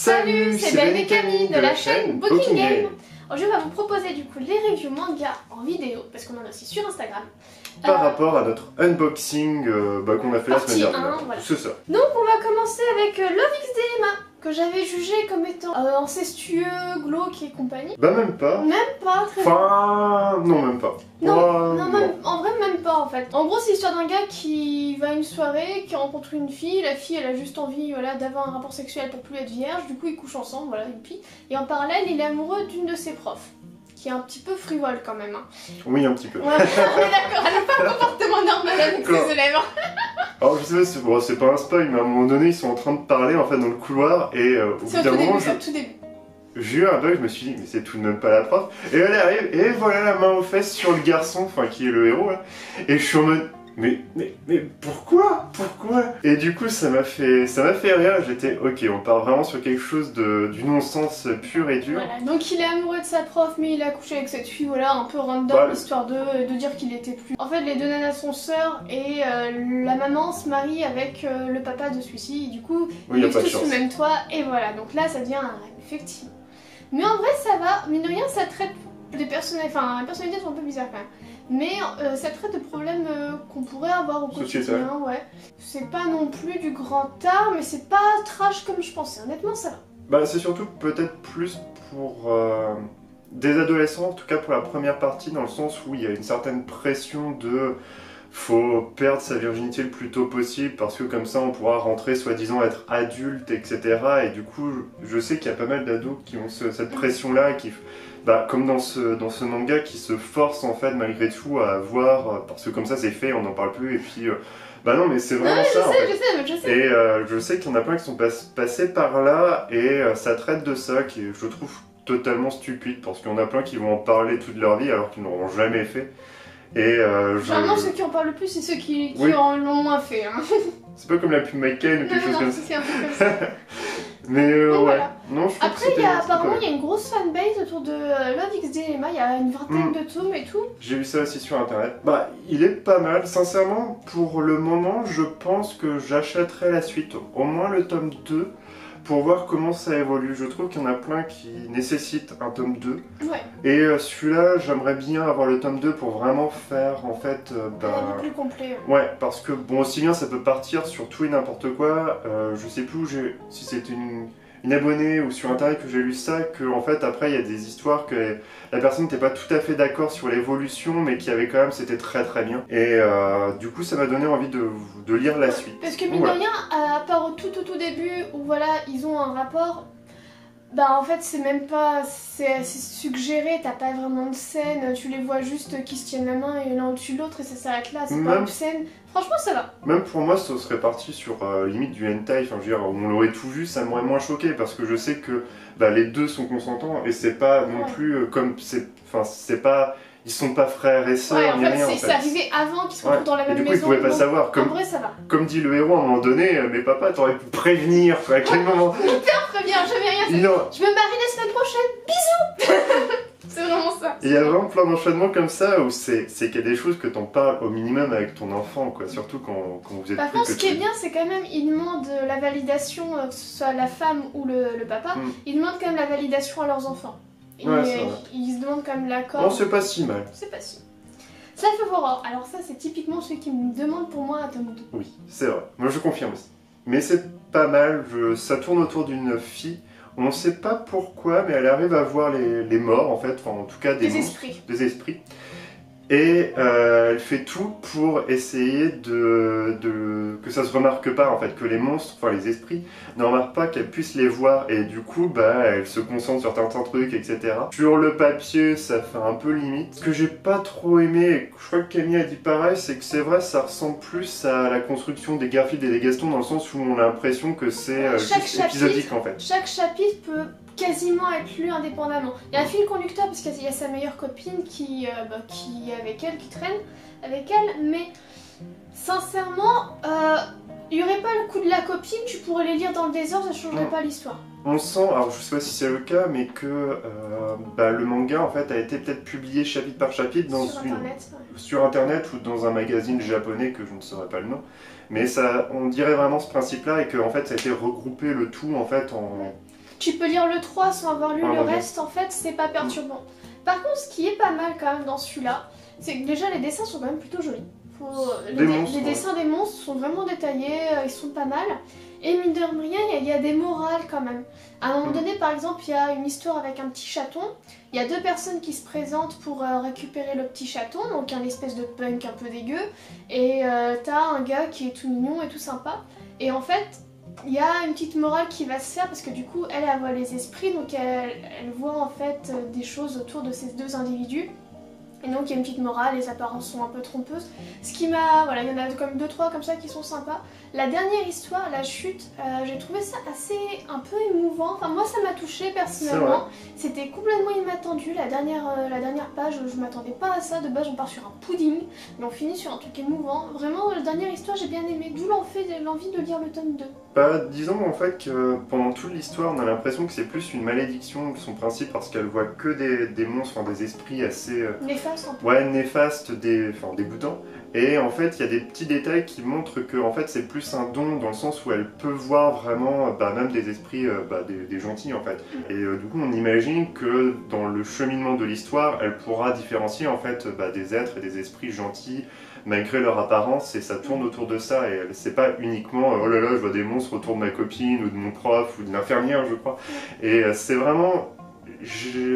Salut, c'est Ben et Camille de la chaîne Booking Game. Aujourd'hui, on va vous proposer du coup les reviews manga en vidéo, parce qu'on en a aussi sur Instagram. Par rapport à notre unboxing qu'on a fait la semaine dernière. Voilà. C'est ça. Donc on va commencer avec Love XD Emma, que j'avais jugé comme étant incestueux, glauque et compagnie. Bah même pas. Même pas, très Enfin, non même pas. Non, en vrai même pas en fait. En gros c'est l'histoire d'un gars qui va à une soirée, qui rencontre une fille, la fille elle a juste envie d'avoir un rapport sexuel pour plus être vierge, du coup ils couchent ensemble, voilà, youpi. Et en parallèle il est amoureux d'une de ses profs, qui est un petit peu frivole quand même. Hein. Oui un petit peu. Ouais, on est d'accord, elle n'a pas un comportement normal avec ses élèves. Alors je sais pas, c'est pas un spoil, mais à un moment donné ils sont en train de parler en fait dans le couloir et au bout d'un moment j'ai eu un bug, je me suis dit mais c'est tout de même pas la prof. Et elle arrive et voilà la main aux fesses sur le garçon, enfin qui est le héros là. Et je suis en mode mais pourquoi Et du coup ça m'a fait rire, j'étais ok, on part vraiment sur quelque chose du non-sens pur et dur. Voilà, donc il est amoureux de sa prof mais il a couché avec cette fille, voilà, un peu random, histoire de dire qu'il était plus... En fait les deux nanas sont sœurs et la maman se marie avec le papa de celui-ci, et du coup ils vivent tous sous le même toit, et voilà, donc là ça devient un rêve, effectivement. Mais en vrai ça va, mine de rien ça traite des personnalités, enfin les personnalités sont un peu bizarres quand même. Mais ça traite de problèmes qu'on pourrait avoir au quotidien, ouais. C'est pas non plus du grand art, mais c'est pas trash comme je pensais, honnêtement ça va. Bah c'est surtout peut-être plus pour des adolescents, en tout cas pour la première partie, dans le sens où il y a une certaine pression de... faut perdre sa virginité le plus tôt possible parce que comme ça on pourra rentrer soi-disant être adulte, etc. Et du coup je sais qu'il y a pas mal d'ados qui ont cette pression-là, qui... comme dans ce manga, qui se force en fait malgré tout à voir, parce que comme ça c'est fait, on n'en parle plus, et puis non mais c'est vraiment ça. Je sais. Et je sais qu'il y en a plein qui sont passés par là, et ça traite de ça, qui je trouve totalement stupide, parce qu'il y en a plein qui vont en parler toute leur vie alors qu'ils n'auront jamais fait. Et généralement ceux qui en parlent le plus, c'est ceux qui en l'ont moins fait. Hein. C'est pas comme la pub McCain ou quelque chose comme ça. C'est un peu comme ça. Mais ouais, voilà. Non, je trouve après, apparemment, il y a une grosse fanbase autour de Love XD Emma, il y a une vingtaine de tomes et tout. J'ai vu ça aussi sur internet. Il est pas mal. Sincèrement, pour le moment, je pense que j'achèterai la suite, au moins le tome 2, pour voir comment ça évolue. Je trouve qu'il y en a plein qui nécessitent un tome 2. Ouais. Et celui-là, j'aimerais bien avoir le tome 2 pour vraiment faire, en fait... un peu plus complet. Ouais, parce que, bon, aussi bien ça peut partir sur tout et n'importe quoi. Je sais plus si c'était une abonnée ou sur internet que j'ai lu ça, que en fait après il y a des histoires que la personne n'était pas tout à fait d'accord sur l'évolution, mais qui avait quand même, c'était très très bien. Et du coup ça m'a donné envie de lire la suite. Parce que mine de rien, à part au tout début où voilà ils ont un rapport, en fait c'est même pas, c'est assez suggéré, t'as pas vraiment de scène, tu les vois juste qui se tiennent la main et l'un au-dessus de l'autre et ça s'arrête là, c'est pas une scène. Franchement ça va. Même pour moi ça serait parti sur limite du hentai, enfin je veux dire, où on l'aurait tout vu, ça m'aurait moins choqué, parce que je sais que les deux sont consentants et c'est pas non plus comme c'est pas... Ils sont pas frères et sœurs, ni rien. C'est arrivé avant qu'ils se retrouvent dans la même maison. Et du coup, ils pouvaient pas savoir. En vrai, ça va. Comme dit le héros à un moment donné, mais papa, t'aurais pu prévenir, à quel moment... Mon père prévient, j'avais rien fait. Non. Je me marie la semaine prochaine, bisous. C'est vraiment ça. Il y a vraiment plein d'enchaînements comme ça, où c'est qu'il y a des choses que t'en parles au minimum avec ton enfant, quoi. Surtout quand vous êtes Par contre, ce qui est bien, c'est quand même, ils demandent la validation, que ce soit la femme ou le papa, ils demandent quand même la validation à leurs enfants. Et ils se demandent quand même l'accord. Non, c'est pas si mal. C'est pas si. Ça fait horreur. Alors ça, c'est typiquement celui qui me demande pour moi un tome 2. Oui, c'est vrai. Moi, je confirme aussi. Mais c'est pas mal. Ça tourne autour d'une fille. On ne sait pas pourquoi, mais elle arrive à voir les morts, en fait. Enfin, en tout cas, des esprits. Des esprits. Et elle fait tout pour essayer que ça se remarque pas, en fait, que les monstres, enfin les esprits, ne remarquent pas qu'elle puisse les voir, et du coup, elle se concentre sur certains trucs, etc. Sur le papier, ça fait un peu limite. Ce que j'ai pas trop aimé, et je crois que Camille a dit pareil, c'est que c'est vrai, ça ressemble plus à la construction des Garfield et des Gaston, dans le sens où on a l'impression que c'est juste épisodique, en fait. Chaque chapitre peut quasiment être lu indépendamment. Il y a un fil conducteur parce qu'il y a sa meilleure copine qui est avec elle, qui traîne avec elle, mais sincèrement, il n'y aurait pas le coup de la copine, tu pourrais les lire dans le désordre, ça changerait pas l'histoire. On sent, alors je sais pas si c'est le cas, mais que le manga en fait a été peut-être publié chapitre par chapitre sur internet ou dans un magazine japonais que je ne saurais pas le nom, mais ça, on dirait vraiment ce principe-là, et que en fait ça a été regroupé le tout en fait Tu peux lire le 3 sans avoir lu le ouais. reste, en fait, c'est pas perturbant. Par contre, ce qui est pas mal quand même dans celui-là, c'est que déjà les dessins sont quand même plutôt jolis. Les dessins des monstres sont vraiment détaillés, ils sont pas mal. Et mine de rien, il y a des morales quand même. À un moment donné, par exemple, il y a une histoire avec un petit chaton. Il y a deux personnes qui se présentent pour récupérer le petit chaton, donc un espèce de punk un peu dégueu. Et t'as un gars qui est tout mignon et tout sympa. Et en fait, il y a une petite morale qui va se faire parce que du coup, elle voit les esprits, donc elle voit en fait des choses autour de ces deux individus. Et donc il y a une petite morale, les apparences sont un peu trompeuses. Ce qui m'a... Voilà, il y en a comme 2-3 comme ça qui sont sympas. La dernière histoire, la chute, j'ai trouvé ça assez... un peu émouvant. Enfin moi ça m'a touchée personnellement. C'était complètement inattendu. La dernière page, je m'attendais pas à ça. De base on part sur un pudding, mais on finit sur un truc émouvant. Vraiment, la dernière histoire j'ai bien aimé. D'où l'envie de lire le tome 2. Bah, disons en fait que pendant toute l'histoire on a l'impression que c'est plus une malédiction de son principe parce qu'elle voit que des monstres, enfin, des esprits assez... néfastes un peu. Ouais, néfastes, dégoûtants. Et en fait il y a des petits détails qui montrent que en fait, c'est plus un don dans le sens où elle peut voir vraiment même des esprits, des gentils en fait. Et du coup on imagine que dans le cheminement de l'histoire elle pourra différencier en fait des êtres et des esprits gentils malgré leur apparence, et ça tourne autour de ça, et c'est pas uniquement oh là là je vois des monstres autour de ma copine ou de mon prof ou de l'infirmière je crois, et c'est vraiment,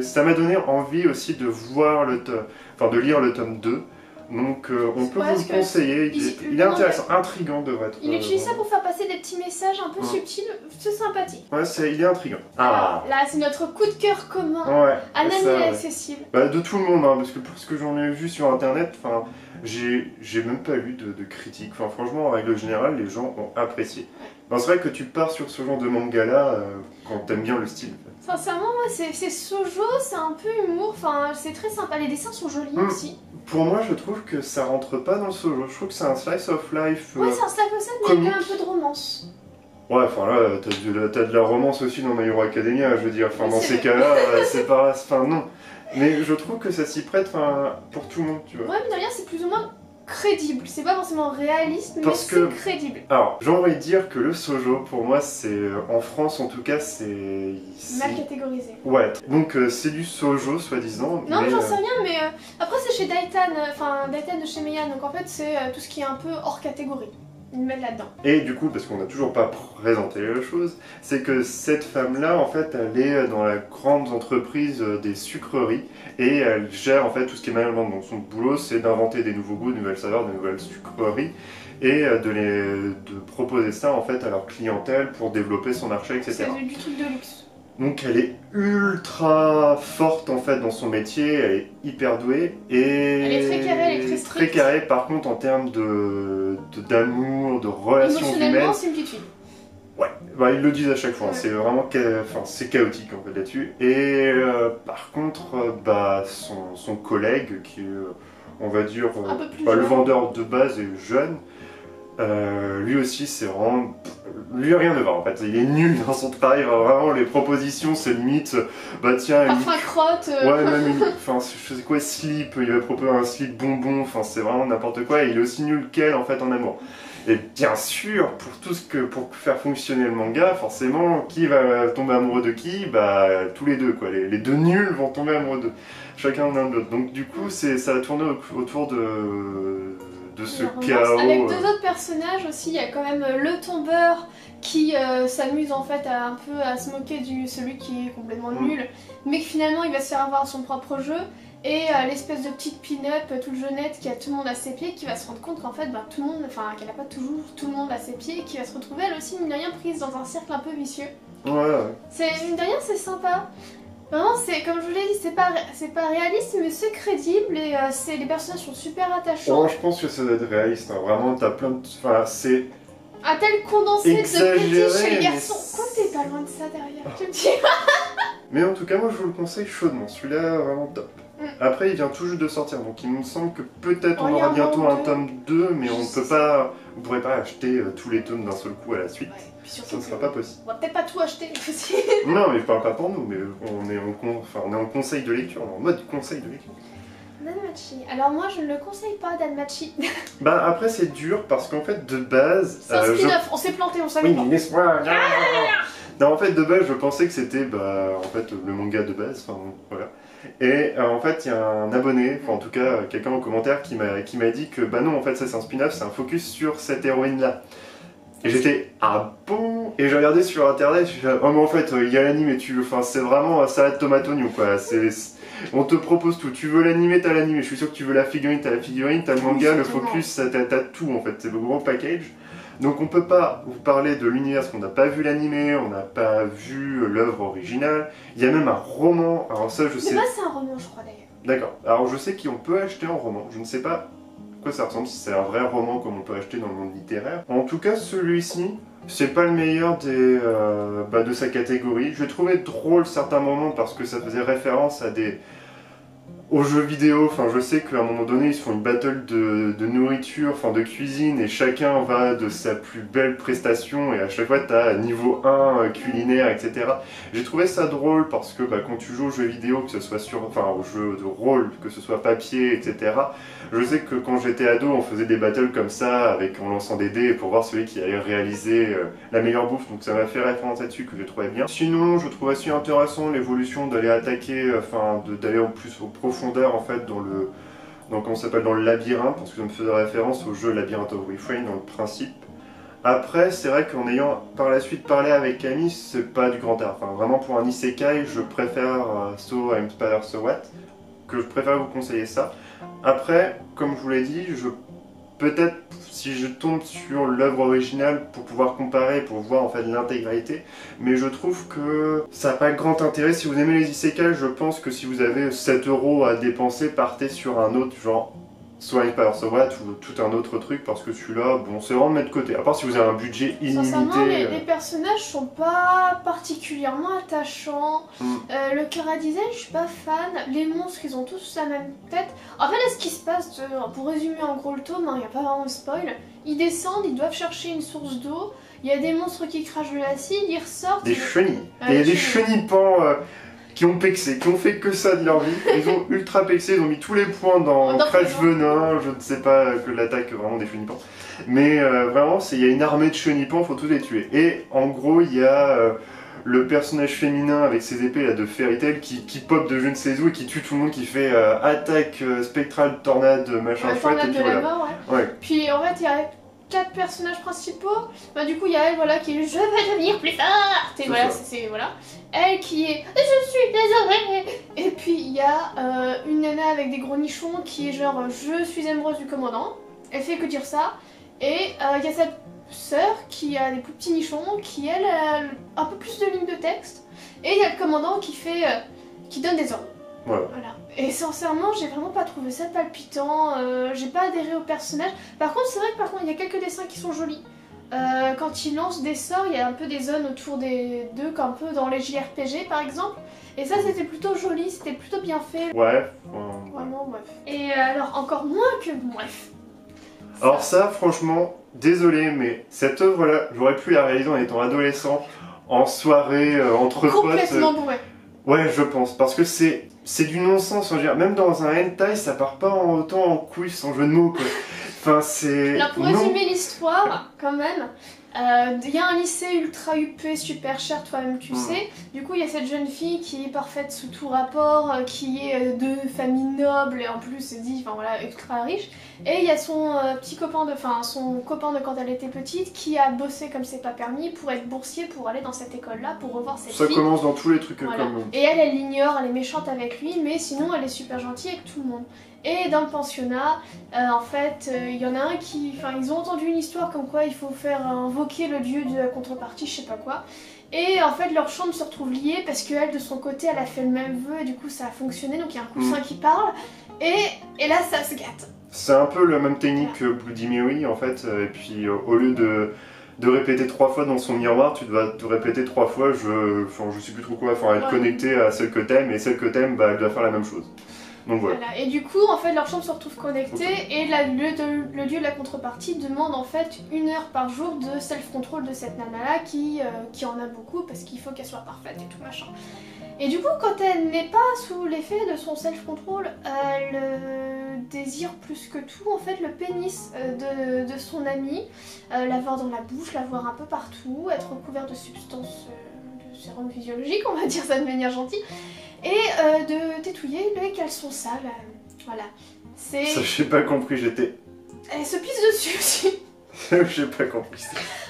ça m'a donné envie aussi de voir de lire le tome 2, donc on peut vous le conseiller, il est intéressant, intriguant devrait être. Il utilise ça pour faire passer des petits messages un peu subtils, c'est sympathique. Ouais, il est intriguant. Alors, là c'est notre coup de cœur commun, Ananis et l'accessible. De tout le monde, parce que pour ce que j'en ai vu sur internet, j'ai même pas lu de critiques. Franchement, en règle générale, les gens ont apprécié. C'est vrai que tu pars sur ce genre de manga-là quand t'aimes bien le style. Sincèrement, moi, c'est sojo, c'est un peu humour, c'est très sympa. Les dessins sont jolis aussi. Pour moi, je trouve que ça rentre pas dans le sojo. Je trouve que c'est un slice of life. Ouais, c'est un slice of life, mais il y a un peu de romance. Ouais, là, t'as de la romance aussi dans My Hero Academia, je veux dire. Dans ces cas-là, c'est pas... non. Mais je trouve que ça s'y prête pour tout le monde, tu vois. Ouais, mais derrière, c'est plus ou moins crédible. C'est pas forcément réaliste, mais c'est crédible. Alors, j'ai envie de dire que le shoujo, pour moi, c'est... En France, en tout cas, c'est... mal catégorisé. Ouais, donc c'est du shoujo, soi-disant. Non, mais j'en sais rien, mais après, c'est chez Daitan, Daitan de chez Meian, donc en fait, c'est tout ce qui est un peu hors catégorie. Ils me mettent là-dedans. Et du coup, parce qu'on n'a toujours pas présenté la chose, c'est que cette femme-là, en fait, elle est dans la grande entreprise des sucreries et elle gère en fait tout ce qui est manière de vendre. Donc son boulot, c'est d'inventer des nouveaux goûts, de nouvelles saveurs, de nouvelles sucreries et de proposer ça en fait à leur clientèle pour développer son marché, etc. C'est du truc de luxe. Donc elle est ultra forte en fait dans son métier, elle est hyper douée et elle est très carrée, elle est très stricte. Très carrée par contre en termes d'amour, de relations humaines. Émotionnellement, c'est une petite fille. Ouais, ils le disent à chaque fois, c'est vraiment c'est chaotique en fait là-dessus. Et par contre, son collègue qui est, on va dire, le vendeur de base est jeune. Lui aussi, c'est vraiment... Lui, rien ne va en fait. Il est nul dans son travail. Vraiment, les propositions, c'est limite... tiens... Parfum crotte... Ouais, même... je sais quoi, slip. Il va proposer un slip bonbon. C'est vraiment n'importe quoi. Et il est aussi nul qu'elle, en fait, en amour. Et bien sûr, pour faire fonctionner le manga, forcément, qui va tomber amoureux de qui? Tous les deux, quoi. Les deux nuls vont tomber amoureux de chacun l'un de l'autre. Donc du coup, ça a tourné autour de ce chaos. Avec deux autres personnages aussi, il y a quand même le tombeur qui s'amuse en fait un peu à se moquer de celui qui est complètement nul, mais que finalement il va se faire avoir son propre jeu. Et l'espèce de petite pin-up toute jeunette qui a tout le monde à ses pieds, qui va se rendre compte qu'en fait tout le monde, qu'elle n'a pas toujours tout le monde à ses pieds, et qui va se retrouver elle aussi mine de rien prise dans un cercle un peu vicieux. Ouais. Mine de rien c'est sympa. Vraiment c'est, comme je vous l'ai dit, c'est pas réaliste mais c'est crédible et les personnages sont super attachants. Oh, je pense que ça doit être réaliste, vraiment t'as plein de... c'est... Un tel condensé exagéré, de petits chez les garçons. Quoi t'es pas loin de ça derrière, tu me dis. Mais en tout cas moi je vous le conseille chaudement, celui-là vraiment top. Après il vient tout juste de sortir, donc il me semble que peut-être on aura bientôt un tome 2, mais on peut pas, vous pourrez pas acheter tous les tomes d'un seul coup à la suite, ça ne sera pas possible. On va peut-être pas tout acheter aussi. Non mais je parle pas pour nous, mais on est en conseil de lecture, en mode conseil de lecture. Danmachi. Alors moi je ne le conseille pas Danmachi. Après c'est dur parce qu'en fait de base... C'est un spin-off, on s'est planté, on savait pas. Oui, laisse-moi... Non, en fait, de base, je pensais que c'était en fait, le manga de base, enfin, voilà. Et en fait, il y a un abonné, enfin en tout cas, quelqu'un en commentaire qui m'a dit que bah non, en fait, ça c'est un spin-off, c'est un focus sur cette héroïne-là. Et j'étais, ah bon? Et j'ai regardé sur internet, je suis là, oh mais en fait, il y a l'anime et enfin, c'est vraiment un salade tomate oignon, quoi. On te propose tout, tu veux l'anime, t'as l'anime, je suis sûr que tu veux la figurine, t'as le manga, le focus, t'as tout en fait, c'est le gros package. Donc on peut pas vous parler de l'univers parce qu'on n'a pas vu l'animé, on n'a pas vu l'œuvre originale. Il y a même un roman, alors ça je sais... Mais là c'est un roman je crois d'ailleurs. D'accord, alors je sais qu'on peut acheter un roman, je ne sais pas à quoi ça ressemble, si c'est un vrai roman comme on peut acheter dans le monde littéraire. En tout cas celui-ci, c'est pas le meilleur de sa catégorie. Je l'ai trouvé drôle certains moments parce que ça faisait référence aux jeux vidéo. Enfin, je sais qu'à un moment donné, ils se font une battle de nourriture, enfin de cuisine, et chacun va de sa plus belle prestation, et à chaque fois, t'as niveau 1 culinaire, etc. J'ai trouvé ça drôle parce que quand tu joues aux jeux vidéo, que ce soit aux jeux de rôle, que ce soit papier, etc. Je sais que quand j'étais ado, on faisait des battles comme ça, en lançant des dés pour voir celui qui allait réaliser la meilleure bouffe, donc ça m'a fait référence là-dessus que je trouvais bien. Sinon, je trouve aussi intéressant l'évolution d'aller attaquer, d'aller en plus au profond en fait dans le labyrinthe, parce que ça me faisait référence au jeu Labyrinth of Refrain dans le principe. Après, c'est vrai qu'en ayant par la suite parlé avec Camille, c'est pas du grand art. Enfin, vraiment pour un isekai, je préfère So Empire So What, que je préfère vous conseiller ça. Après, comme je vous l'ai dit, peut-être si je tombe sur l'œuvre originale pour pouvoir comparer, pour voir en fait l'intégralité, mais je trouve que ça n'a pas grand intérêt. Si vous aimez les isekai, je pense que si vous avez 7 € à dépenser, partez sur un autre genre, soit Empire So What ou tout un autre truc, parce que celui-là, bon, c'est vraiment de mettre de côté. À part si vous avez un budget illimité. Sincèrement, les personnages sont pas particulièrement attachants. Le chara design, je suis pas fan. Les monstres, ils ont tous la même tête. En fait, là, ce qui se passe, pour résumer en gros le tome, il n'y a pas vraiment de spoil. Ils descendent, ils doivent chercher une source d'eau. Il y a des monstres qui crachent de l'acide, ils ressortent. Des chenilles. Il y a des chenilles-pans qui ont pexé, qui ont fait que ça de leur vie. Ils ont ultra pexé, ils ont mis tous les points dans Crash Venin, je ne sais pas que l'attaque vraiment des chenipans. Mais vraiment, il y a une armée de chenipans, il faut tous les tuer. Et en gros, il y a le personnage féminin avec ses épées là, de Fairy Tail qui pop de je ne sais où et qui tue tout le monde, qui fait attaque spectrale, tornade, machin chouette. Tornade et puis de voilà. la mort, ouais. Puis en fait, il y a 4 personnages principaux. Du coup, il y a elle voilà, qui est je vais devenir plus forte. Et voilà, c'est voilà. Elle qui est je suis désolée. Et puis il y a une nana avec des gros nichons qui est genre je suis amoureuse du commandant. Elle fait que dire ça. Et il y a cette sœur qui a des plus petits nichons qui elle a un peu plus de lignes de texte. Et il y a le commandant qui donne des ordres. Voilà. Et sincèrement, j'ai vraiment pas trouvé ça palpitant, j'ai pas adhéré au personnage. Par contre, c'est vrai que il y a quelques dessins qui sont jolis. Quand ils lancent des sorts, il y a un peu des zones autour d'eux, un peu dans les JRPG par exemple. Et ça, c'était plutôt joli, c'était plutôt bien fait. Ouais. Vraiment, bref. Et alors, encore moins que bref. Alors ça, franchement, désolé, mais cette œuvre-là, j'aurais pu la réaliser en étant adolescent, en soirée, entre potes. Complètement bourré. Ouais, je pense, parce que c'est du non-sens, même dans un hentai, ça part pas autant en couille sans jeu de mots, quoi. Enfin, c'est... Alors pour résumer l'histoire, quand même, il y a un lycée ultra huppé, super cher, toi-même tu sais. Du coup, il y a cette jeune fille qui est parfaite sous tout rapport, qui est de famille noble et en plus se dit, enfin voilà, ultra riche. Et il y a son petit copain son copain de quand elle était petite qui a bossé comme c'est pas permis pour être boursier pour aller dans cette école-là pour revoir cette fille. Ça commence dans tous les trucs voilà. comme... Et elle l'ignore, elle est méchante avec lui, mais sinon elle est super gentille avec tout le monde. Et dans le pensionnat, en fait, il y en a un qui... Enfin, ils ont entendu une histoire comme quoi il faut faire invoquer le dieu de la contrepartie, je sais pas quoi. Et en fait, leur chambre se retrouve liée parce qu'elle, de son côté, elle a fait le même vœu et du coup ça a fonctionné, donc il y a un coussin qui parle. Et là, ça se gâte. C'est un peu la même technique que Bloody Mary, en fait, et puis au lieu de répéter 3 fois dans son miroir, tu dois te répéter 3 fois, je sais plus trop quoi, être connecté à celle que t'aimes, et celle que t'aimes, elle doit faire la même chose. Donc voilà. Et du coup, en fait, leur chambre se retrouve connectée et le dieu de la contrepartie demande en fait 1 heure par jour de self-control de cette nana-là qui en a beaucoup parce qu'il faut qu'elle soit parfaite et tout machin. Et du coup, quand elle n'est pas sous l'effet de son self-control, elle désire plus que tout en fait le pénis de son ami, l'avoir dans la bouche, l'avoir un peu partout, être recouvert de substances sérum physiologique, on va dire ça de manière gentille, et de tétouiller les caleçons sales. Voilà. C'est... Ça, j'ai pas compris, j'étais... Elle se pisse dessus aussi. J'ai pas compris.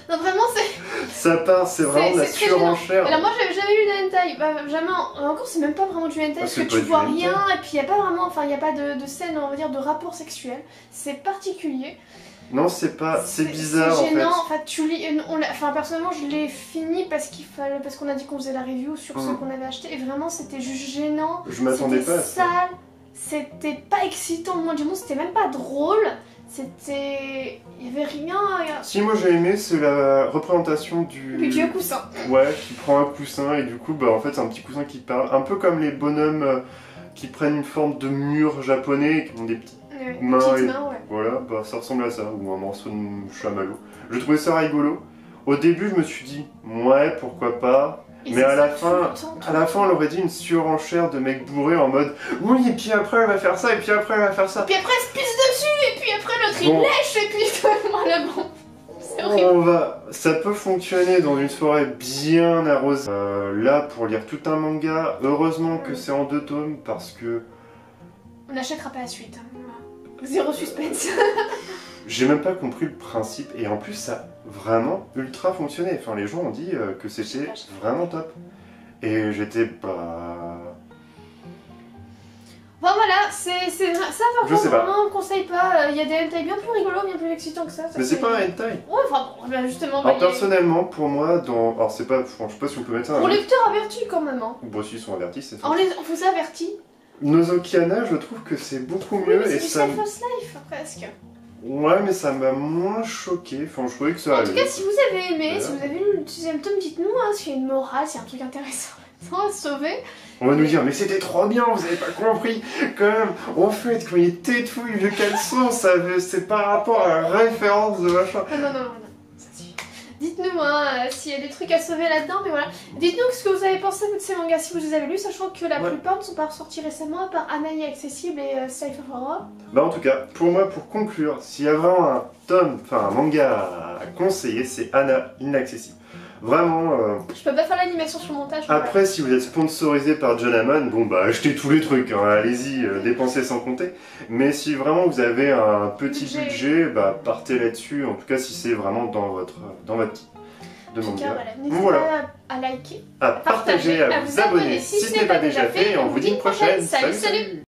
Non, vraiment, c'est... Ça part, c'est vraiment de la surenchère. Alors moi, j'avais jamais lu de hentai. Bah, jamais... Encore, c'est même pas vraiment du hentai, parce que tu vois rien, et puis il y a pas vraiment... Enfin, il y a pas de scène, on va dire, de rapport sexuel. C'est particulier. Non, c'est pas... C'est bizarre, c'est gênant. en fait. Enfin, tu lis... Enfin, personnellement, je l'ai fini parce qu'il fallait... Parce qu'on a dit qu'on faisait la review sur ce qu'on avait acheté, et vraiment, c'était juste gênant. Je m'attendais pas à ça. Sale. C'était pas excitant, moins du monde, c'était même pas drôle. C'était... Il y avait rien... Si, moi j'ai aimé, c'est la représentation du vieux coussin. Ouais, qui prend un coussin et du coup, bah en fait, c'est un petit coussin qui parle. Un peu comme les bonhommes qui prennent une forme de mur japonais, qui ont des petites mains. Ouais. Voilà, bah ça ressemble à ça, ou un morceau de chamallow. Je trouvais ça rigolo. Au début, je me suis dit, ouais, pourquoi pas. Mais à la fin, on aurait dit une surenchère de mecs bourrés en mode oui, et puis après elle va faire ça, et puis après elle va faire ça. Puis après elle se pisse dessus, et puis après l'autre il lèche, et puis voilà, bon. C'est horrible. Ça peut fonctionner dans une soirée bien arrosée. Là, pour lire tout un manga, heureusement que c'est en 2 tomes parce que. On n'achètera pas la suite. Zéro suspense. J'ai même pas compris le principe et en plus ça a vraiment ultra fonctionné. Enfin les gens ont dit que c'était vraiment top. Et j'étais pas... Bon voilà, ça par contre vraiment on conseille pas. Il y a des hentai bien plus rigolos, bien plus excitants que ça. Mais c'est pas un hentai. Ouais, enfin bon, justement. Alors personnellement, pour moi, dans... Alors c'est pas... je sais pas si on peut mettre ça... Pour lecteurs avertis quand même. Hein. Bon si, ils sont avertis, c'est ça. On vous avertit. Nozokiana, je trouve que c'est beaucoup mieux mais et ça... C'est du self-life presque. Ouais, mais ça m'a moins choqué. Enfin, je trouvais que ça allait. En tout cas, si vous avez aimé, si vous avez lu le 6ème tome, dites-nous hein, s'il y a une morale, s'il y a un truc intéressant à sauver. On va nous dire, mais c'était trop bien, vous avez pas compris. Quand même, en fait, quand il tétouille le caleçon, c'est par rapport à la référence de machin. Non, ça suffit. Dites-nous hein, s'il y a des trucs à sauver là-dedans, mais voilà. Dites-nous ce que vous avez pensé de ces mangas si vous les avez lus, sachant que la plupart ne sont pas ressortis récemment, à part Anaï Accessible et Safe of Horror. Bah en tout cas, pour moi, pour conclure, s'il y a vraiment un manga à conseiller, c'est Ana Inaccessible. Vraiment... Je peux pas faire l'animation sur le montage. Après, si vous êtes sponsorisé par John Hammond, bon bah achetez tous les trucs, hein, allez-y, dépensez sans compter. Mais si vraiment vous avez un petit budget, bah partez là-dessus, en tout cas si c'est vraiment dans votre type de manga. En tout cas, n'hésitez pas à liker, à partager, à vous abonner si ce n'est pas déjà fait, et on vous dit une prochaine. Salut.